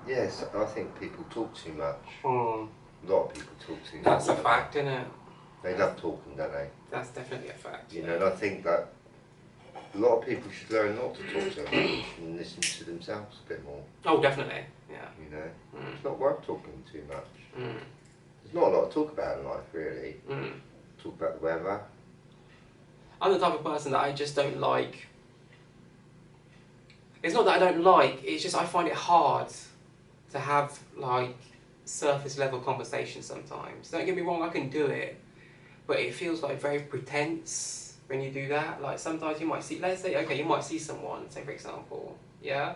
Yes, I think people talk too much. Mm. A lot of people talk too much. That's a fact, isn't it? They love talking, don't they? That's definitely a fact. You know, and I think that a lot of people should learn not to talk so much and listen to themselves a bit more. Oh, definitely. Yeah. You know, Mm. it's not worth talking too much. Mm. There's not a lot to talk about in life, really. Mm. Talk about the weather. I'm the type of person that I just don't like. It's not that I don't like, it's just I find it hard to have like surface level conversations sometimes. Don't get me wrong, I can do it, but it feels like very pretense when you do that. Like sometimes you might see, let's say, okay, you might see someone, say for example, yeah,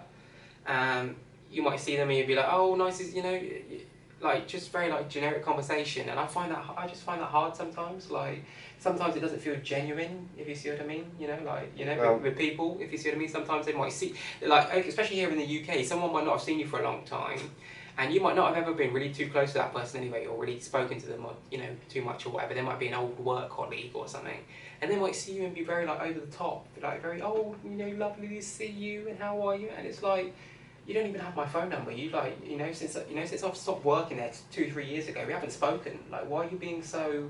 and you might see them and you'd be like, oh, nice, you know, like just very like generic conversation, and I just find that hard sometimes. Like sometimes it doesn't feel genuine, if you see what I mean. You know, like with people, if you see what I mean. Sometimes they might see, like especially here in the UK, someone might not have seen you for a long time, and you might not have ever been really too close to that person anyway, or really spoken to them, or too much or whatever. They might be an old work colleague or something, and they might see you and be very like over the top, like very lovely to see you, and how are you? And it's like, you don't even have my phone number. You like, since I've stopped working there 2-3 years ago, we haven't spoken. Like, why are you being so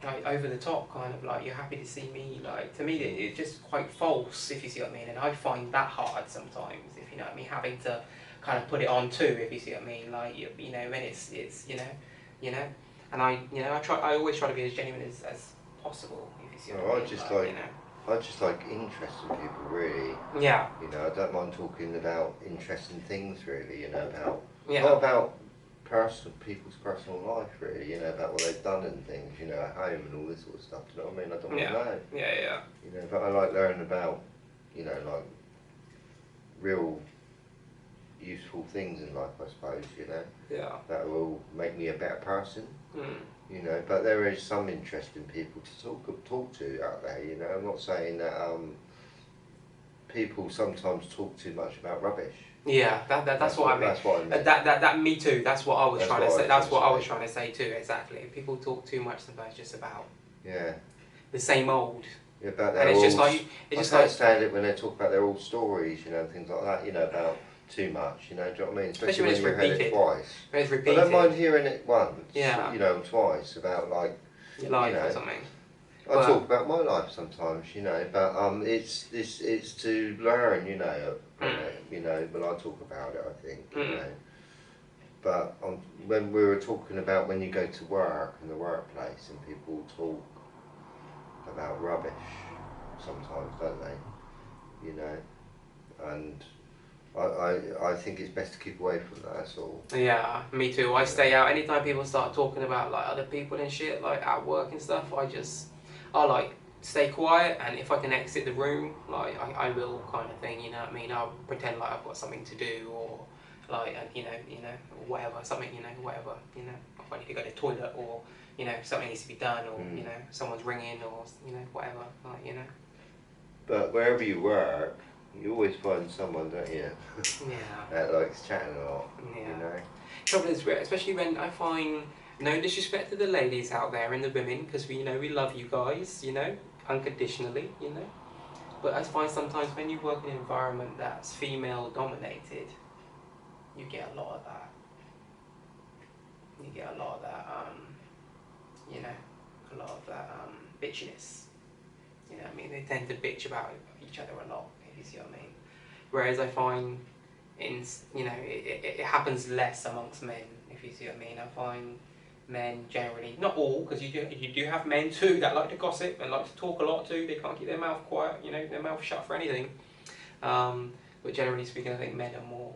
like over the top? Kind of like you're happy to see me. Like to me, it's just quite false, if you see what I mean. And I find that hard sometimes, if you know what I mean, having to kind of put it on too, if you see what I mean. Like when it's and I always try to be as genuine as possible, if you see what I mean. I just like interest in people, really. Yeah. You know, I don't mind talking about interesting things, really. You know, Yeah. not about people's personal life, really. You know, about what they've done and things. You know, at home and all this sort of stuff. Do you know what I mean? I don't want to know. Yeah. You know, but I like learning about, like real useful things in life, I suppose. You know. Yeah. That will make me a better person. Mm. You know, but there is some interesting people to talk to out there. You know, I'm not saying that people sometimes talk too much about rubbish. Yeah, that's what I mean. That's what I mean. That me too. That's what I was trying to say. That's what I was trying to say too. Exactly. People talk too much sometimes just about the same old. Yeah, about and it's just like I can't stand it when they talk about their old stories. You know, things like that. You know, about too much. You know, do you know what I mean? Especially when you've heard it twice. When it's repeated. I don't mind hearing it once. Yeah. You know, twice about like your life or something. I talk about my life sometimes, you know, but it's to learn, you know, when I talk about it, I think, you know. But when we were talking about when you go to work in the workplace and people talk about rubbish sometimes, don't they? You know, and I think it's best to keep away from that, that's all. Yeah, me too. I stay out. Anytime people start talking about like other people and shit, like at work and stuff, I like stay quiet, and if I can exit the room, like I will, kind of thing. You know what I mean? I'll pretend like I've got something to do, or like whatever, something, whatever, if I need to go to the toilet, or something needs to be done, or someone's ringing, or whatever, like But wherever you work, you always find someone, don't you? Yeah. That likes chatting a lot. Yeah. You know. Trouble is, especially when I find, no disrespect to the ladies out there and the women, because we love you guys, unconditionally, But I find sometimes when you work in an environment that's female dominated, you get a lot of that. You get a lot of that, bitchiness. You know what I mean? They tend to bitch about each other a lot, if you see what I mean. Whereas I find it happens less amongst men, if you see what I mean. I find men generally, not all, because you do have men too that like to gossip and like to talk a lot too. They can't keep their mouth quiet, their mouth shut for anything. But generally speaking, I think men are more,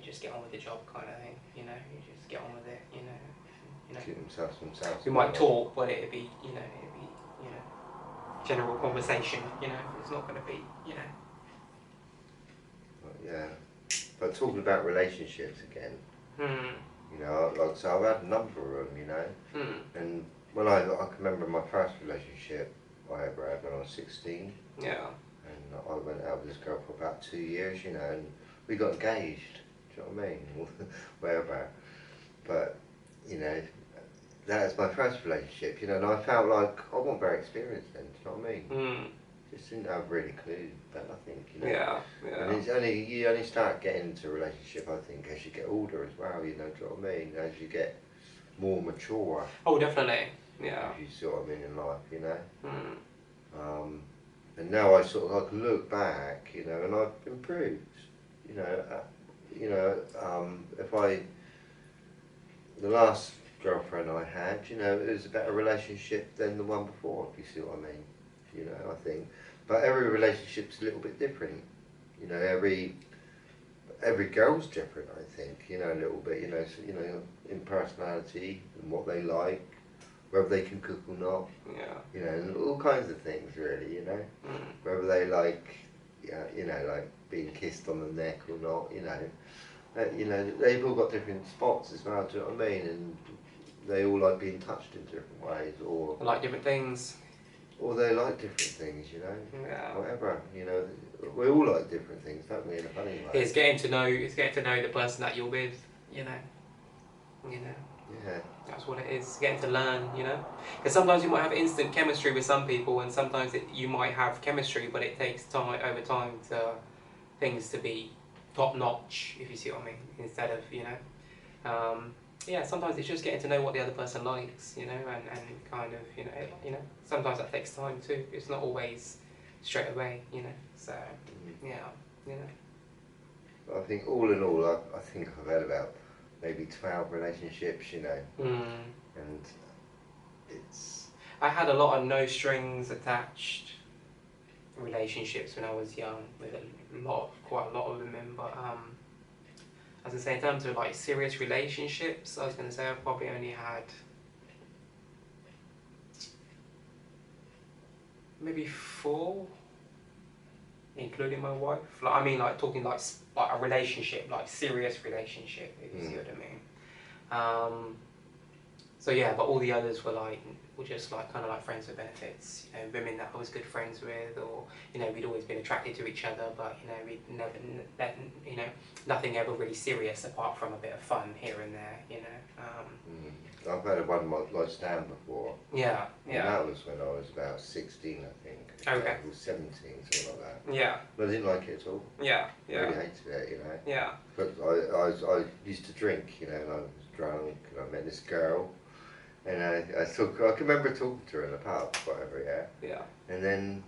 just get on with the job kind of thing. You just get on with it. Keep themselves to themselves. We might talk, but it'd be general conversation. It's not going to be Yeah, but talking about relationships again, like so I've had a number of them, and when I can remember my first relationship I ever had when I was 16. Yeah. And I went out with this girl for about 2 years, and we got engaged. Do you know what I mean? Wherever, but that was my first relationship, and I felt like I wasn't very experienced then. Do you know what I mean? just didn't have really a clue about nothing, you know. Yeah, yeah. And you only start getting into a relationship, I think, as you get older as well, you know, do you know what I mean? As you get more mature. Oh, definitely. Yeah. If you see what I mean in life, you know. Mm. And now I sort of like look back, you know, and I've improved, you know. If the last girlfriend I had, you know, it was a better relationship than the one before, if you see what I mean. You know, I think. But every relationship's a little bit different. You know, every girl's different, I think, you know, a little bit, you know, so, you know, in personality and what they like, whether they can cook or not. Yeah. You know, and all kinds of things really, you know. Mm. Whether they like, you know, like being kissed on the neck or not, you know. You know, they've all got different spots as well, do you know what I mean? And they all like being touched in different ways, or I like different things. Or they like different things, you know. Yeah. Whatever, you know. We all like different things, don't we? In a funny way. It's getting to know the person that you're with, you know. Yeah. That's what it is. Getting to learn, you know. Because sometimes you might have instant chemistry with some people, and sometimes you might have chemistry, but it takes time over time to things to be top notch, if you see what I mean. Instead of, you know. Yeah, sometimes it's just getting to know what the other person likes, you know, and kind of, you know, sometimes that takes time too. It's not always straight away, you know. So, yeah, you know. I think all in all, I think I've had about maybe 12 relationships, you know. And it's... I had a lot of no strings attached relationships when I was young, with quite a lot of women, but as I say, in terms of like serious relationships, I was going to say I've probably only had maybe 4, including my wife. Like, I mean, like talking like a relationship, like serious relationship, if you see what I mean. So yeah, but all the others were just like kind of like friends with benefits, you know, women that I was good friends with, or you know, we'd always been attracted to each other, but you know, we'd never, you know, nothing ever really serious apart from a bit of fun here and there, you know. I've had a one night stand before. Yeah. And that was when I was about 16, I think. Okay. I was 17, something like that. Yeah. But I didn't like it at all. Yeah. I really hated it, you know. Yeah. But I used to drink, you know, and I was drunk, and I met this girl. And I can remember talking to her in the pub, whatever, yeah. Yeah. And then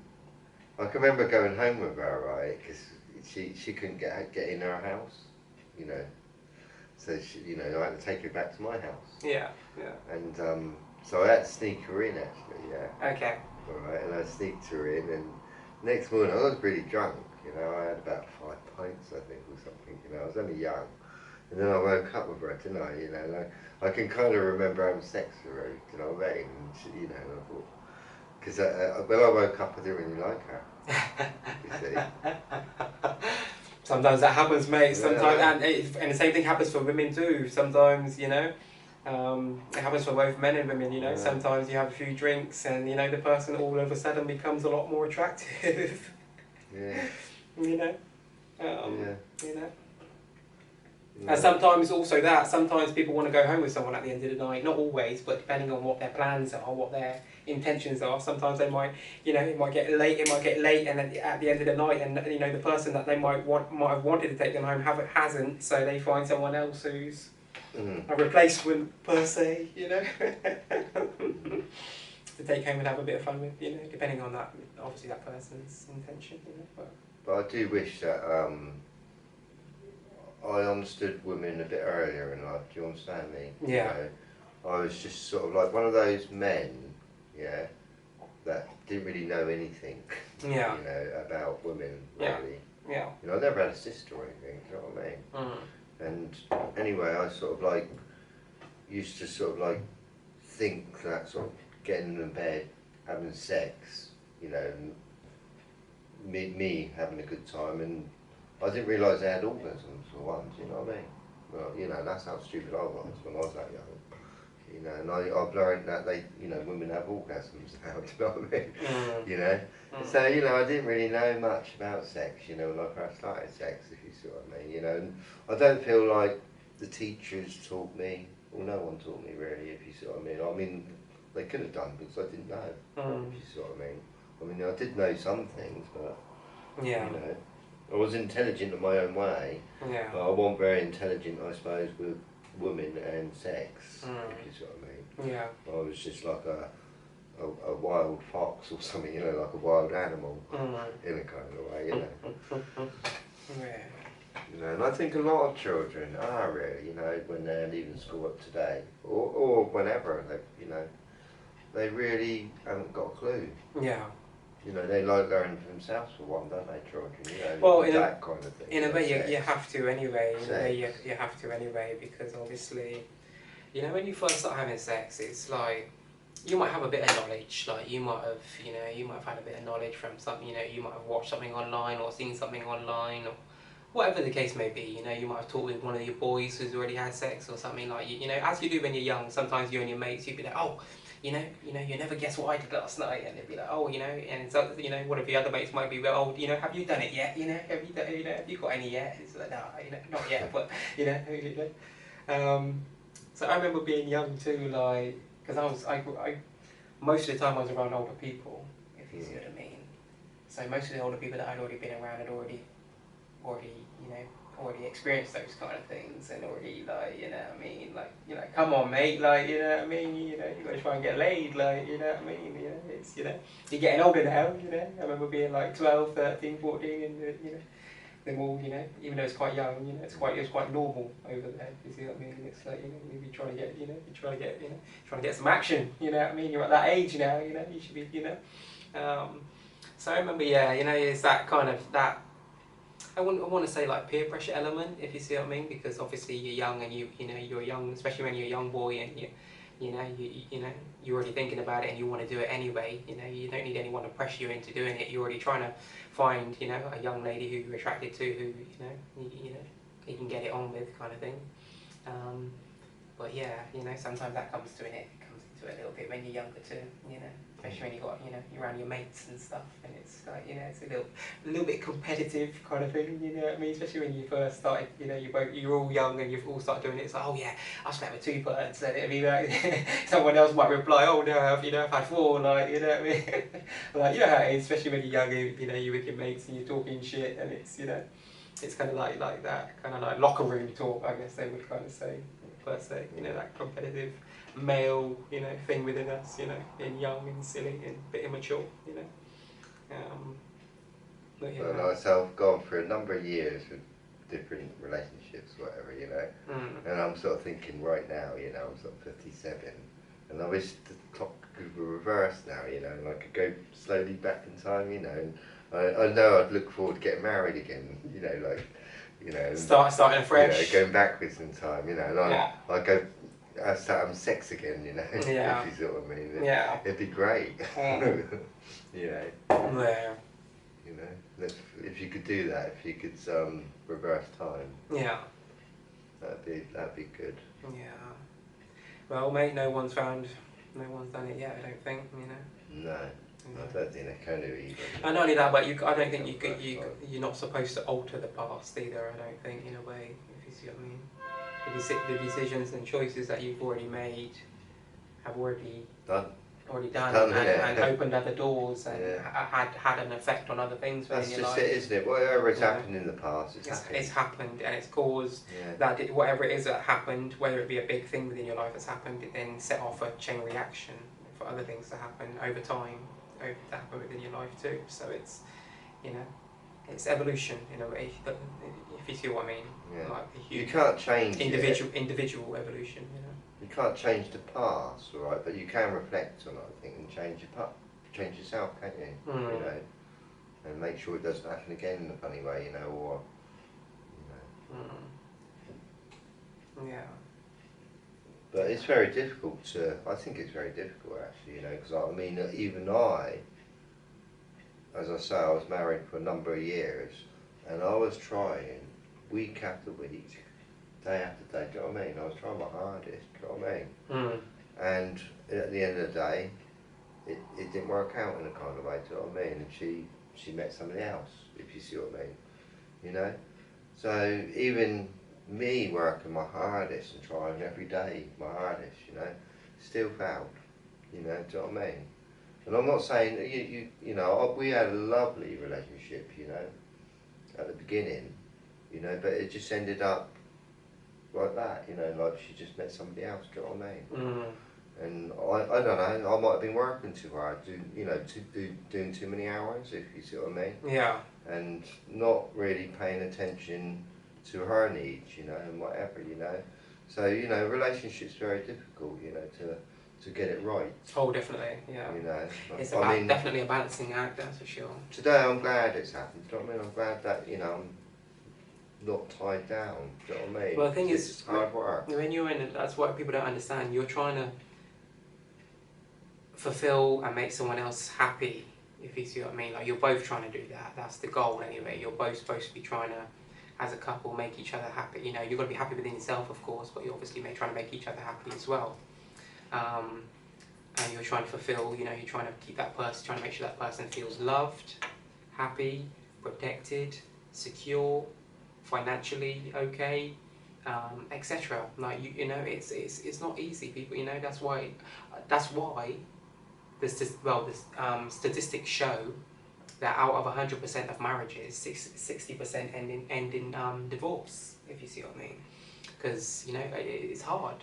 I can remember going home with her, right, because she couldn't get in her house, you know. So you know, I had to take her back to my house. Yeah. And so I had to sneak her in, actually, yeah. Okay. All right, and I sneaked her in, and next morning I was really drunk, you know. I had about 5 pints, I think, or something, you know. I was only young. And then I woke up with her tonight, you know, like, I can kind of remember having sex with her, you know what I mean? And she, you know, I thought, because when I woke up, I didn't really like her, you see. Sometimes that happens, mate. Sometimes, Yeah. and the same thing happens for women too. Sometimes, you know, it happens for both men and women, you know. Yeah. Sometimes you have a few drinks and, you know, the person all of a sudden becomes a lot more attractive. Yeah. You know? Yeah. You know? Yeah. And sometimes also sometimes people want to go home with someone at the end of the night. Not always, but depending on what their plans are, what their intentions are. Sometimes they might, you know, it might get late, and then at the end of the night, and you know, the person that they might have wanted to take them home hasn't, so they find someone else who's a replacement per se, you know, to take home and have a bit of fun with, you know, depending on that, obviously that person's intention, you know. But I do wish that I understood women a bit earlier in life. Do you understand me? Yeah. You know, I was just sort of like one of those men, yeah, that didn't really know anything, Yeah. you know, about women, really. Yeah. You know, I never had a sister or anything, do you know what I mean? And anyway, I sort of like, used to sort of like think that sort of getting in bed, having sex, you know, me having a good time, and I didn't realise they had orgasms for once, you know what I mean? Well, you know, that's how stupid I was when I was that young. You know, and I've learned that you know, women have orgasms now, do you know what I mean? You know? So, you know, I didn't really know much about sex, you know, when I first started sex, if you see what I mean, you know? And I don't feel like the teachers taught me, or no one taught me really, if you see what I mean. I mean, they could have done because I didn't know, if you see what I mean. I mean, I did know some things, but Yeah. you know, I was intelligent in my own way. Yeah. But I wasn't very intelligent, I suppose, with women and sex. If you see what I mean. Yeah. I was just like a wild fox or something, you know, like a wild animal in a kind of way, you know. Yeah. You know, and I think a lot of children are really, you know, when they're leaving school up today, or whenever, they, you know, they really haven't got a clue. Yeah. You know, they like learning for themselves for one, don't they, children? You know, Well, that kind of thing. In a like way, you have to anyway. In a way, Sex. you have to anyway, because obviously, you know, when you first start having sex, it's like you might have a bit of knowledge. Like you might have, you know, you might have had a bit of knowledge from something. You know, you might have watched something online or seen something online or whatever the case may be. You know, you might have talked with one of your boys who's already had sex or something. Like you know, as you do when you're young. Sometimes you and your mates, you'd be like, oh. You never guess what I did last night, and they'd be like, oh, you know, and so, you know, one of the other mates might be, well, oh, you know, have you done it yet? You know, have you got any yet? It's like, no, you know, not yet, but you know. So I remember being young too, like, because I most of the time I was around older people, if you see what I mean. So most of the older people that I'd already been around had already, you know, already experienced those kind of things and already like, you know what I mean, like, you know, come on mate, like, you know what I mean, you know, you gotta try and get laid, like, you know what I mean, you know, it's, you know, you're getting older now, you know, I remember being like 12, 13, 14 and, you know, them all, you know, even though it's quite young, you know, it's quite normal over there, you see what I mean, it's like, you know, maybe trying to get, you know, trying to get some action, you know what I mean, you're at that age now, you know, you should be, you know, so I remember, yeah, you know, it's that kind of, that, I want to say like peer pressure element, if you see what I mean, because obviously you're young and you know you're young, especially when you're a young boy and you know you're already thinking about it and you want to do it anyway. You know, you don't need anyone to pressure you into doing it. You're already trying to find, you know, a young lady who you're attracted to, who you know you can get it on with, kind of thing. But yeah, you know, sometimes that comes into it a little bit when you're younger too, you know, especially when you got, you know, you're around your mates and stuff, and it's like, you know, it's a little bit competitive kind of thing, you know what I mean, especially when you first started, you know, you're all young and you've all started doing it, it's like, oh yeah, I slept with 2 birds, and it'd be like, someone else might reply, oh no, I've had 4, like, you know what I mean, like, you know how it is, especially when you're young, you know, you're with your mates and you're talking shit, and it's, you know, it's kind of like that, kind of like locker room talk, I guess they would kind of say, per se, you know, that competitive male, you know, thing within us, you know, being young and silly and a bit immature, you know. But yeah. Well, I've gone for a number of years with different relationships, whatever, you know. And I'm sort of thinking right now, you know, I'm sort of 57, and I wish the clock could be reversed now, you know, and I could go slowly back in time, you know. And I know I'd look forward to getting married again, you know, like, you know. Starting afresh. You know, going backwards in time, you know, and I go. I start having sex again, you know, Yeah. if you see what I mean. Yeah. It'd be great. You know. Yeah. You know, if you could do that, if you could reverse time. Yeah. That'd be good. Yeah. Well, mate, no one's done it yet, I don't think, you know. No. I don't think they can do either. And not only that, but I don't think you're not supposed to alter the past either, I don't think, in a way, if you see what I mean. The decisions and choices that you've already made have already done and opened other doors and had an effect on other things within your life. That's just it, isn't it? Whatever has happened in the past, it's happened and it's caused that whatever it is that happened, whether it be a big thing within your life that's happened, it then set off a chain reaction for other things to happen over time, to happen within your life too. So it's, you know, it's evolution in a way, if you see what I mean. Yeah. Like you can't change individual evolution, you know. You can't change the past, all right, but you can reflect on it, I think, and change yourself, can't you? You know, and make sure it doesn't happen again in a funny way, you know, or, you know. Yeah. But it's very difficult I think it's very difficult actually, you know, because I mean, even as I say, I was married for a number of years, and I was trying week after week, day after day, do you know what I mean? I was trying my hardest, do you know what I mean? And at the end of the day, it didn't work out in a kind of way, do you know what I mean? And she met somebody else, if you see what I mean, you know? So even me working my hardest and trying every day my hardest, you know, still failed, you know, do you know what I mean? And I'm not saying you know, we had a lovely relationship, you know, at the beginning, you know, but it just ended up like that, you know, like she just met somebody else. Do you know what I mean? And I don't know, I might have been working too hard, doing too many hours, if you see what I mean. Yeah. And not really paying attention to her needs, you know, and whatever, you know. So, you know, relationships very difficult, you know, to get it right. Oh, definitely, yeah. You know, It's I mean, definitely a balancing act, that's for sure. today I'm glad it's happened. Do you know what I mean? I'm glad that, you know, I'm not tied down. Do you know what I mean? Well, the thing is, it's hard work. When you're in, that's what people don't understand. You're trying to fulfill and make someone else happy, if you see what I mean. Like, you're both trying to do that. That's the goal anyway. You're both supposed to be trying to, as a couple, make each other happy. You know, you've got to be happy within yourself, of course, but you're obviously trying to make each other happy as well. And you're trying to fulfill, you know, you're trying to keep that person, trying to make sure that person feels loved, happy, protected, secure, financially okay, etc. Like, you know, it's not easy, people. You know, that's why the statistics show that out of 100% of marriages, 60% end in divorce. If you see what I mean, because you know it's hard.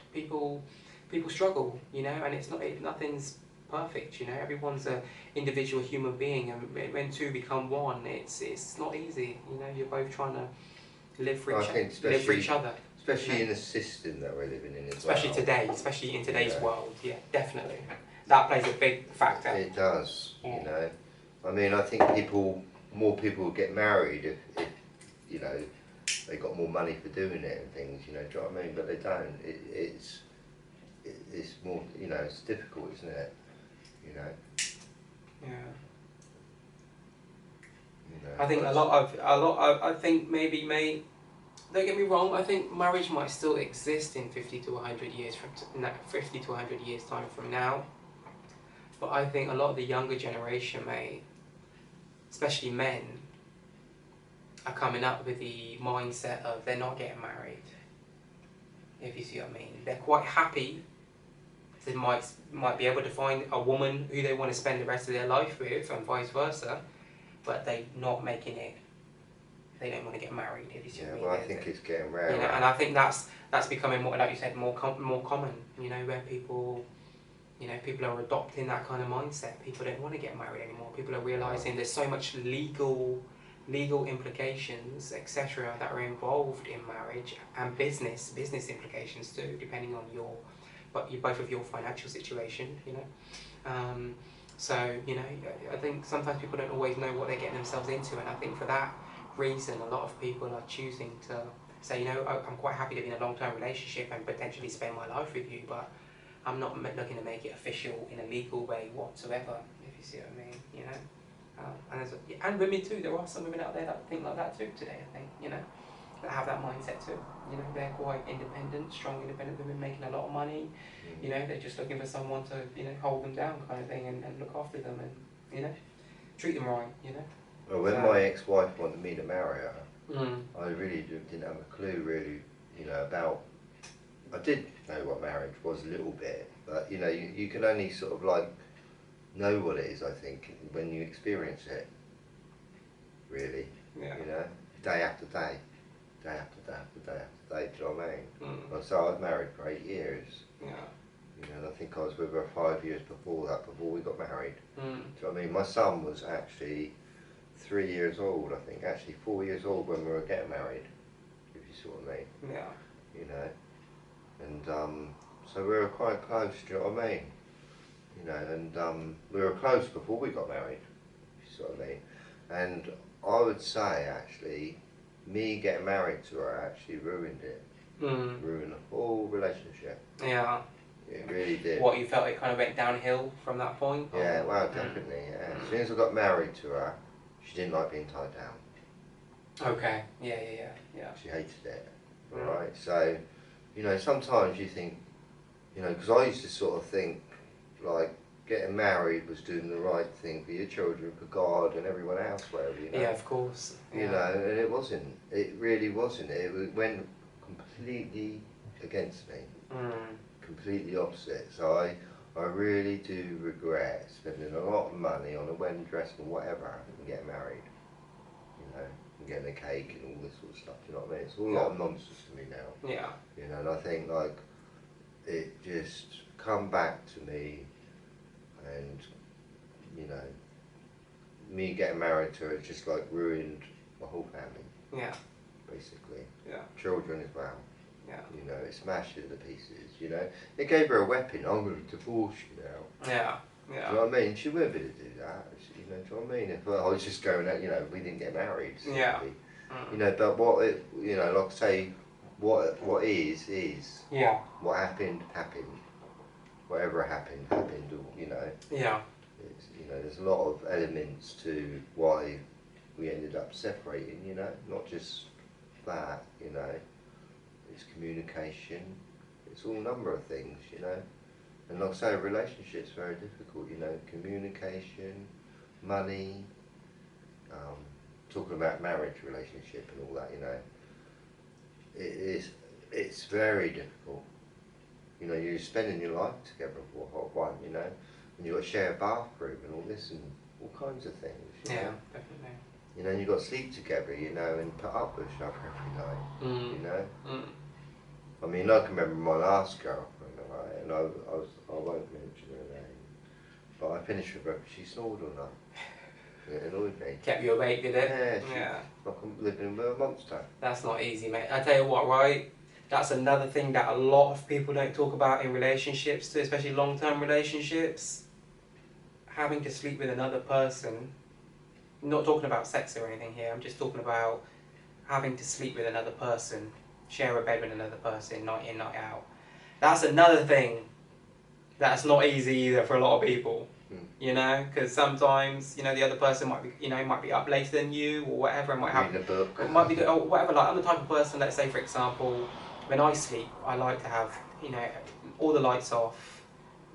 People struggle, you know, and nothing's perfect. You know, everyone's a individual human being, and when two become one, it's not easy. You know, you're both trying to live for each other. Especially in the system that we're living in as especially well. today, especially in today's world, yeah, definitely. That plays a big factor. It does, you know. I mean, I think more people will get married if you know, they got more money for doing it and things, you know, do you know what I mean? But they don't. It's more, you know, it's difficult, isn't it? You know? Yeah. You know, I think I think maybe don't get me wrong, I think marriage might still exist in 50 to 100 years time from now. But I think a lot of the younger generation, mate, especially men, are coming up with the mindset of they're not getting married. If you see what I mean. They're quite happy. They might be able to find a woman who they want to spend the rest of their life with, and vice versa, but they're not making it. They don't want to get married. If you see what I mean. Well, I think it's getting rare. You know, and I think that's becoming more, like you said, more common. You know, where people are adopting that kind of mindset. People don't want to get married anymore. People are realizing there's so much legal implications, etc., that are involved in marriage, and business implications too, depending on both of your financial situation. You know, so you know, I think sometimes people don't always know what they're getting themselves into, and I think for that reason, a lot of people are choosing to say, you know, I'm quite happy to be in a long-term relationship and potentially spend my life with you, but I'm not looking to make it official in a legal way whatsoever, if you see what I mean, you know. And women too, there are some women out there that think like that too today, I think, you know, that have that mindset too. You know, they're quite independent, strong independent women making a lot of money, you know, they're just looking for someone to, you know, hold them down kind of thing, and look after them and, you know, treat them right, you know. Well, when my ex-wife wanted me to marry her, I really didn't have a clue, really, you know, about. I did know what marriage was a little bit, but you know, you can only sort of like know what it is, I think, when you experience it. Really, you know, day after day, day after day after day after day. Do you know what I mean? Well, so I was married for 8 years. Yeah. You know, I think I was with her 5 years before that, before we got married. Do you know what I mean? My son was actually 3 years old, I think, actually 4 years old when we were getting married, if you see what I mean. Yeah. You know, and so we were quite close, do you know what I mean? You know, and we were close before we got married, if you see what I mean. And I would say, actually, me getting married to her actually ruined it. Ruined the whole relationship. Yeah. It really did. What, you felt it kind of went downhill from that point? Yeah, well, definitely, yeah. As soon as I got married to her, she didn't like being tied down. Okay, yeah. She hated it, alright? So, you know, sometimes you think, you know, because I used to sort of think, like, getting married was doing the right thing for your children, for God and everyone else, whatever, you know. Yeah, of course. Yeah. You know, and it wasn't. It really wasn't. It went completely against me. Completely opposite. So I really do regret spending a lot of money on a wedding dress or whatever and getting married. You know, and getting a cake and all this sort of stuff. You know what I mean? It's all a lot of nonsense to me now. Yeah. You know, and I think like it just come back to me, and you know, me getting married to her just like ruined my whole family. Yeah. Basically. Yeah. Children as well. Yeah. You know, it smashed it to pieces, you know. It gave her a weapon, I'm going to divorce you now. Yeah. Yeah. Do you know what I mean? She wouldn't be able to do that, you know, do you know what I mean? If I was just going out, you know, we didn't get married. Simply. Yeah. You know, but what it, you know, like I say, what is. Yeah. What happened, happened. Whatever happened, happened, you know. Yeah. It's, you know, there's a lot of elements to why we ended up separating, you know, not just that, you know. It's communication, it's all a number of things, you know. And like I say, a relationship's very difficult, you know, communication, money, talking about marriage relationship and all that, you know. It's very difficult. You know, you're spending your life together for one, you know, and you've got to share a bathroom and all this and all kinds of things, you know. Definitely. You know, and you've got to sleep together, you know, and put up with each other every night, you know. I mean, I can remember my last girlfriend, right, and I won't mention her name, but I finished with her because she snored all night. It annoyed me. Kept you awake, did it? Yeah, like I'm living with a monster. That's not easy, mate. I tell you what, right? That's another thing that a lot of people don't talk about in relationships, too, especially long-term relationships. Having to sleep with another person. I'm not talking about sex or anything here. I'm just talking about having to sleep with another person, share a bed with another person, night in, night out. That's another thing that's not easy either for a lot of people. You know, because sometimes, you know, the other person might be, you know, might be up later than you or whatever, and might have, reading a book. It might be, or whatever. Like, I'm the type of person, let's say, for example, when I sleep, I like to have, you know, all the lights off,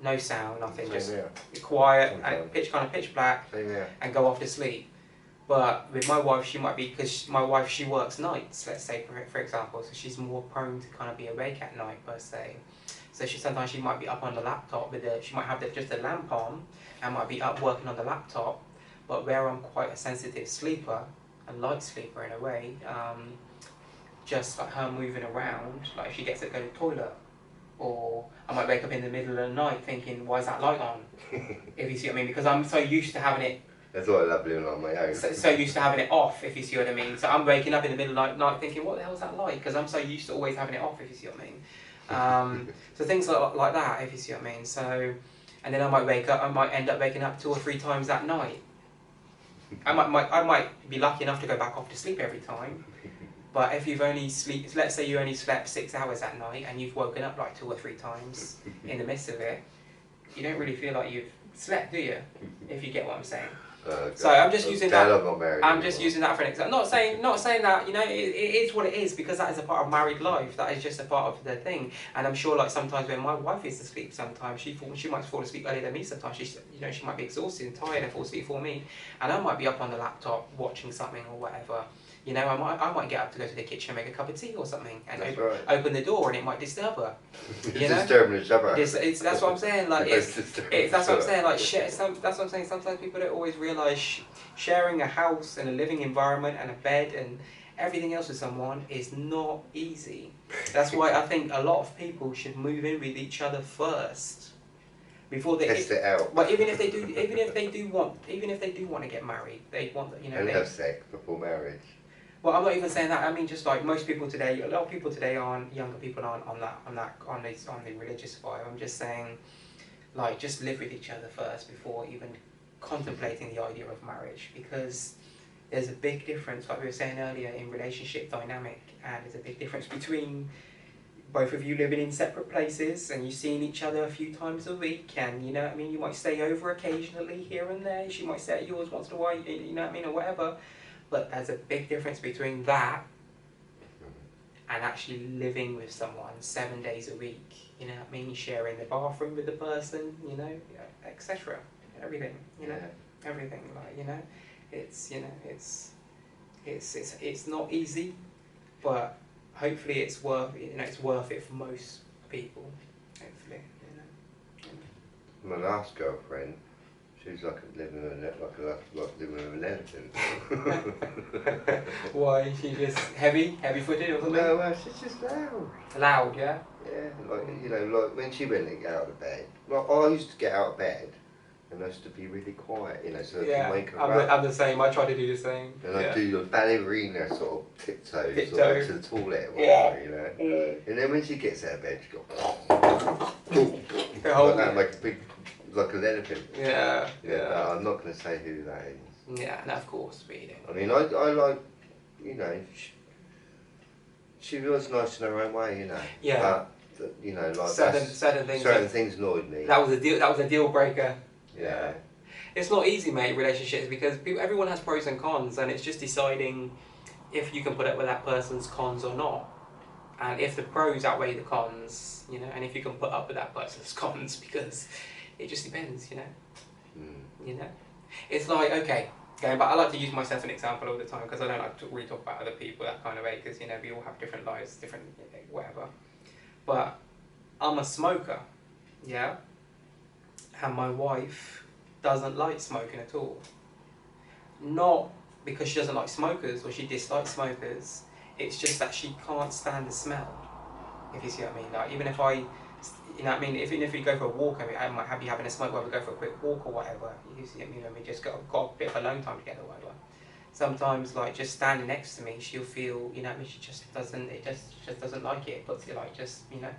no sound, nothing, Same just here. quiet, Sometimes. and pitch black, Same here. and go off to sleep. But with my wife, she might be, because my wife, she works nights, let's say, for example, so she's more prone to kind of be awake at night, per se. So sometimes she might be up on the laptop with she might have just a lamp on, and might be up working on the laptop. But where I'm quite a sensitive sleeper, a light sleeper in a way, just like her moving around, like if she gets to go to the toilet, or I might wake up in the middle of the night thinking, why is that light on? If you see what I mean, because I'm so used to having it. That's why I love living on my own. So used to having it off, if you see what I mean. So I'm waking up in the middle of the night thinking, what the hell is that light? Because I'm so used to always having it off, if you see what I mean. So things like that, if you see what I mean. So, and then I might end up waking up 2 or 3 times that night. I might be lucky enough to go back off to sleep every time. But if you've only let's say you only slept 6 hours that night and you've woken up like 2 or 3 times in the midst of it, you don't really feel like you've slept, do you? If you get what I'm saying. So I'm just using that. I'm just using that for an example. Not saying that, you know, it is what it is, because that is a part of married life. That is just a part of the thing. And I'm sure, like, sometimes when my wife is asleep, sometimes she might fall asleep earlier than me. Sometimes she might be exhausted and tired and fall asleep before me, and I might be up on the laptop watching something or whatever. You know, I might get up to go to the kitchen and make a cup of tea or something, and open the door, and it might disturb her. You know? Disturbing each other. That's what I'm saying. Like, that's what I'm saying. Like, that's what I'm saying. Sometimes people don't always realise sharing a house and a living environment and a bed and everything else with someone is not easy. That's why I think a lot of people should move in with each other first before they test it out. But even if they do want to get married, they want, you know, and have sex before marriage. Well, I'm not even saying that. I mean, just like most people today, a lot of people today younger people aren't on the religious vibe. I'm just saying, like, just live with each other first before even contemplating the idea of marriage, because there's a big difference, like we were saying earlier, in relationship dynamic, and there's a big difference between both of you living in separate places and you seeing each other a few times a week, and you know what I mean, you might stay over occasionally here and there. She might stay at yours once in a while, you know what I mean, or whatever. But there's a big difference between that and actually living with someone 7 days a week. You know what I mean? Sharing the bathroom with the person, you know, etc. Everything, you know, everything. Like, you know, it's not easy, but hopefully it's worth it for most people. Hopefully, you know. my last girlfriend, she was like living with an elephant. Why? She just heavy-footed or something? No, well, she's just loud. Loud, yeah. Yeah, like you know, like when she went to get out of bed. Well, I used to get out of bed, and I used to be really quiet, you know, so I can wake her up. I'm the same. I try to do the same. And I do the ballerina sort of tiptoes Tiptoe. sort of to the toilet, or whatever, you know. And then when she gets out of bed, she goes like that, like a big, like an elephant. Yeah. But I'm not going to say who that is. Yeah, and of course we don't. I mean, I like, you know, she was nice in her own way, you know. Yeah. But you know, like certain things annoyed me. That was a deal breaker. Yeah. It's not easy, mate, relationships, because everyone has pros and cons, and it's just deciding if you can put up with that person's cons or not. And if the pros outweigh the cons, you know, and if you can put up with that person's cons, because it just depends, you know. You know? It's like, okay, going back, I like to use myself as an example all the time, because I don't like to really talk about other people that kind of way, because, you know, we all have different lives, different, you know, whatever. But I'm a smoker, yeah? And my wife doesn't like smoking at all. Not because she doesn't like smokers or she dislikes smokers, it's just that she can't stand the smell, if you see what I mean. Like, even if I, you know what I mean, even if we go for a walk, I might be having a smoke while we go for a quick walk or whatever, you see what I mean, and we just got a bit of alone time together or whatever. Sometimes, like, just standing next to me, she'll feel, you know what I mean, she just doesn't, just doesn't like it, puts it like, just, you know.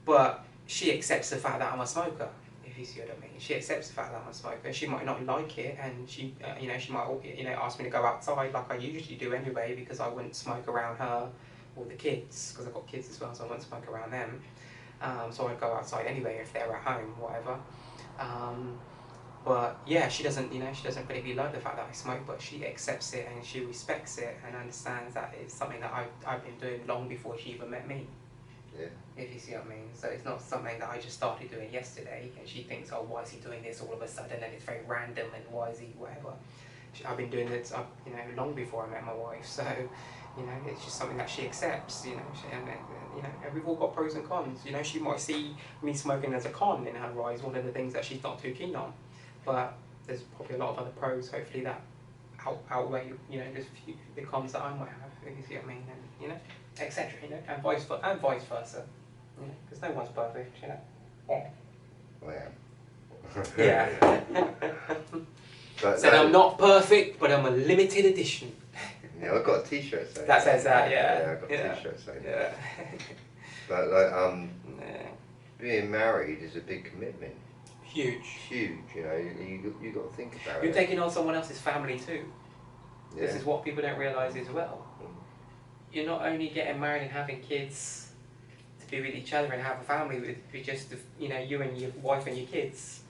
But she accepts the fact that I'm a smoker, if you see what I mean. She accepts the fact that I'm a smoker. She might not like it, and she, you know, she might, you know, ask me to go outside like I usually do anyway, because I wouldn't smoke around her or the kids, because I've got kids as well, so I wouldn't smoke around them. So I'd go outside anyway if they're at home, whatever. But yeah, she doesn't, you know, she doesn't really like the fact that I smoke, but she accepts it and she respects it and understands that it's something that I've been doing long before she even met me. Yeah. If you see what I mean. So it's not something that I just started doing yesterday, and she thinks, oh, why is he doing this all of a sudden, and it's very random, and why is he whatever. I've been doing this, you know, long before I met my wife. So, you know, it's just something that she accepts. You know, and we've all got pros and cons. You know, she might see me smoking as a con in her eyes, one of the things that she's not too keen on. But there's probably a lot of other pros, hopefully, that outweigh, you know, the cons that I might have, if you see what I mean, and, you know, etc. You know, and vice versa, you know, because no one's perfect, you know. Yeah. But so I'm not perfect, but I'm a limited edition. Yeah, I've got a T-shirt saying that says that. Yeah, I've got a T-shirt saying that. But like, being married is a big commitment. Huge, you know, you got to think about it. You're taking on someone else's family too. Yeah. This is what people don't realise as well. You're not only getting married and having kids to be with each other and have a family with just, you know, you and your wife and your kids.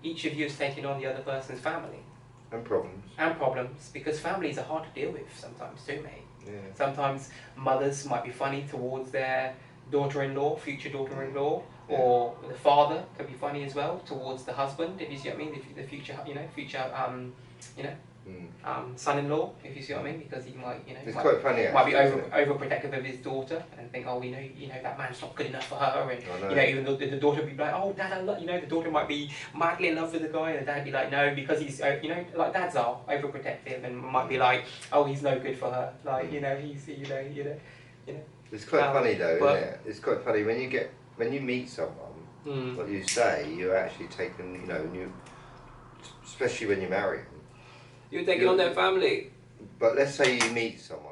Each of you is taking on the other person's family. And problems. And problems, because families are hard to deal with sometimes too, mate. Yeah. Sometimes mothers might be funny towards their daughter-in-law, future daughter-in-law, or the father can be funny as well towards the husband, if you see what I mean, the future, you know, son-in-law, if you see what I mean, because he might, you know, it's quite funny, might be overprotective of his daughter and think, oh, you know, that man's not good enough for her, and you know, even though the daughter would be like, oh, Dad, I love, you know, the daughter might be madly in love with the guy, and the dad would be like, no, because he's, you know, like dads are overprotective, and might be like, oh, he's no good for her, like, you know, he's, you know. It's quite funny though, isn't it? It's quite funny when you meet someone, what you say, you're actually taking, you know, especially when you marry them. You're taking on their family. But let's say you meet someone